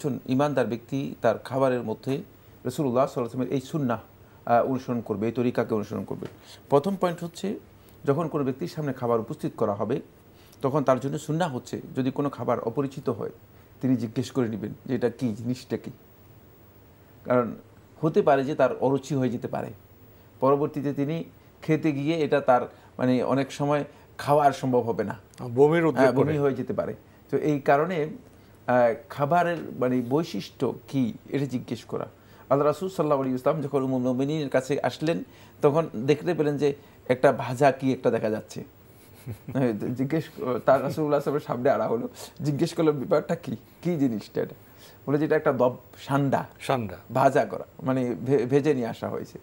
একজন ইমানদার ব্যক্তি তার খাবারের মধ্যে রাসূলুল্লাহ সাল্লাল্লাহু আলাইহি ওয়াসাল্লামের এই সুন্নাহ অনুসরণ করবে, এই তরিকাকে অনুসরণ করবে। প্রথম পয়েন্ট হচ্ছে, যখন কোনো ব্যক্তির সামনে খাবার উপস্থিত করা হবে তখন তার জন্য সুন্নাহ হচ্ছে যদি কোনো খাবার অপরিচিত হয় তিনি জিজ্ঞেস করে নেবেন যে এটা কী, জিনিসটা কী। কারণ হতে পারে যে তার অরুচি হয়ে যেতে পারে, পরবর্তীতে তিনি খেতে গিয়ে এটা তার মানে অনেক সময় খাওয়ার সম্ভব হবে না, বমি হয়ে যেতে পারে। তো এই কারণে খাবারের মানে বৈশিষ্ট্য কি এটা জিজ্ঞেস করা। আল্লাহ রাসূল সাল্লাল্লাহু আলাইহি ওয়াসাল্লাম যখন উম্মুল মুমিনিনের কাছে আসলেন তখন দেখতে পেলেন যে একটা ভাজা কি একটা দেখা যাচ্ছে। জিজ্ঞেস তার রাসূলুল্লাহ সাল্লাল্লাহু আলাইহি ওয়াসাল্লামের সামনে আনা হলো, জিজ্ঞেস করলো ব্যাপারটা কি, কি জিনিসটা এটা। বলে যে এটা একটা সান্ডা ভাজা করা, মানে ভেজে নিয়ে আসা হয়েছে।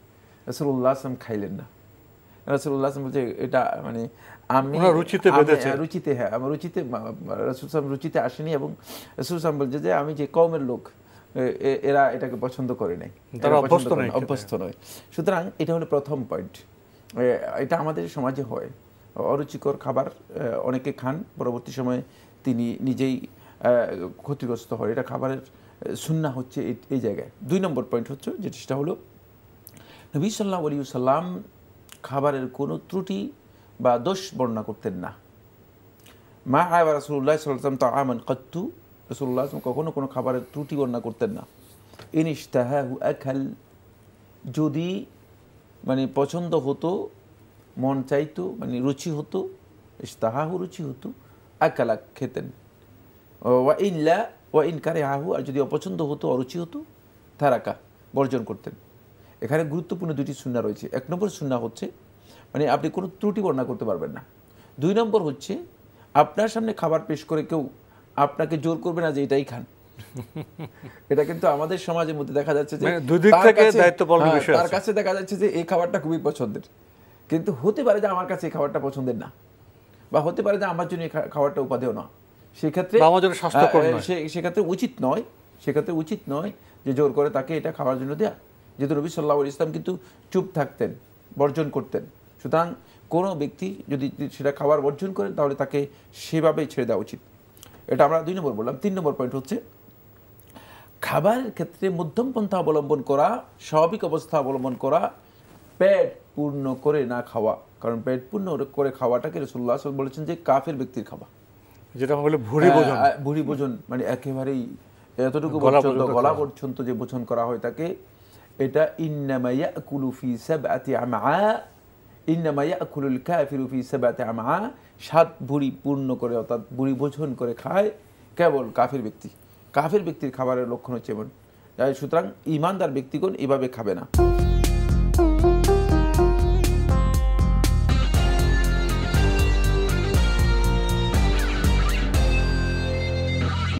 রাসূলুল্লাহ সাল্লাল্লাহু আলাইহি ওয়াসাল্লাম খাইলেন না। রাসূলুল্লাহ সাল্লাল্লাহু আলাইহি ওয়াসাল্লাম বলছে এটা মানে আমি রুচিতে, হ্যাঁ আমার রুচিতে, রাসূল সাল্লাল্লাহু রুচিতে আসেনি। এবং রাসূল সাল্লাল্লাহু বলছে যে আমি যে কওমের লোক এরা এটাকে পছন্দ করে নাই, অভ্যস্ত নয়। সুতরাং এটা হলো প্রথম পয়েন্ট। এটা আমাদের সমাজে হয়, অরুচিকর খাবার অনেকে খান, পরবর্তী সময়ে তিনি নিজেই ক্ষতিগ্রস্ত হয়। এটা খাবারের সুন্নাহ হচ্ছে এই জায়গায়। 2 নম্বর পয়েন্ট হচ্ছে যেটা হলো নবী সাল্লাল্লাহু আলাইহি ওয়াসাল্লাম খাবারের কোনো ত্রুটি বা দোষ বর্ণনা করতেন না। মা আবা রাসূলুল্লাহ সাল্লাল্লাহু আলাইহি ওয়াসাল্লাম তাআমান কাত্তু, রাসূলুল্লাহ কখনো কোনো খাবারের ত্রুটি বর্ণনা করতেন না। ইন ইশতাহাহু আকাল, যদি মানে পছন্দ হতো, মন চাইতো, মানে রুচি হতো, ইশতাহাহু রুচি হতো, আকালা খেতেন। ওয়া ইল্লা ওয়া ইন কারিহাহু, আর যদি অপছন্দ হতো, অরুচি হতো, তারাকা বর্জন করতেন। এখানে গুরুত্বপূর্ণ 2টি সুন্নাহ রয়েছে। 1 নম্বর সুন্নাহ হচ্ছে মানে আপনি কোনো ত্রুটি বর্ণনা করতে পারবেন না। 2 নম্বর হচ্ছে আপনার সামনে খাবার পেশ করে কেউ আপনাকে জোর করবে না যে এটাই খান। এটা কিন্তু আমাদের সমাজের মধ্যে দেখা যাচ্ছে যে তার কাছে দেখা যাচ্ছে যে এই খাবারটা খুবই পছন্দের, কিন্তু হতে পারে যে আমার কাছে এই খাবারটা পছন্দের না, বা হতে পারে যে আমার জন্য এই খাবারটা উপাদেয় না। সেক্ষেত্রে উচিত নয় যে জোর করে তাকে এটা খাওয়ার জন্য দেয়া। যেহেতু নবী সাল্লাল্লাহু আলাইহি ওয়াসাল্লাম কিন্তু চুপ থাকতেন, বর্জন করতেন। সুতরাং কোনো ব্যক্তি যদি সেটা খাবার বর্জন করে তাহলে তাকে সেভাবেই ছেড়ে দেওয়া উচিত। এটা আমরা 2 নম্বর বললাম। 3 নম্বর পয়েন্ট হচ্ছে খাবারের ক্ষেত্রে মধ্যম পন্থা অবলম্বন করা, স্বাভাবিক অবস্থা অবলম্বন করা, পেট পূর্ণ করে না খাওয়া। কারণ পেট পূর্ণ করে খাওয়াটাকে রাসূলুল্লাহ সাল্লাল্লাহু আলাইহি ওয়াসাল্লাম বলেছেন যে কাফের ব্যক্তির খাওয়া, যেটা হলো ভুরি ভোজন, মানে একেবারেই এতটুকু পর্যন্ত গলা পর্যন্ত যে ভোজন করা হয় তাকে, এটা ইন্নামা ইয়াকুলু ফি সাবআতি আমআ, ইন্নামা ইয়াকুলুল কাফিরু ফি সাবআতি আমআ, 7 ভুরি পূর্ণ করে অর্থাৎ ভুরি ভোজন করে খায় কেবল কাফির ব্যক্তি। কাফির ব্যক্তির খাবারের লক্ষণ হচ্ছে এমন। সুতরাং ঈমানদার ব্যক্তিগণ এভাবে খাবে না।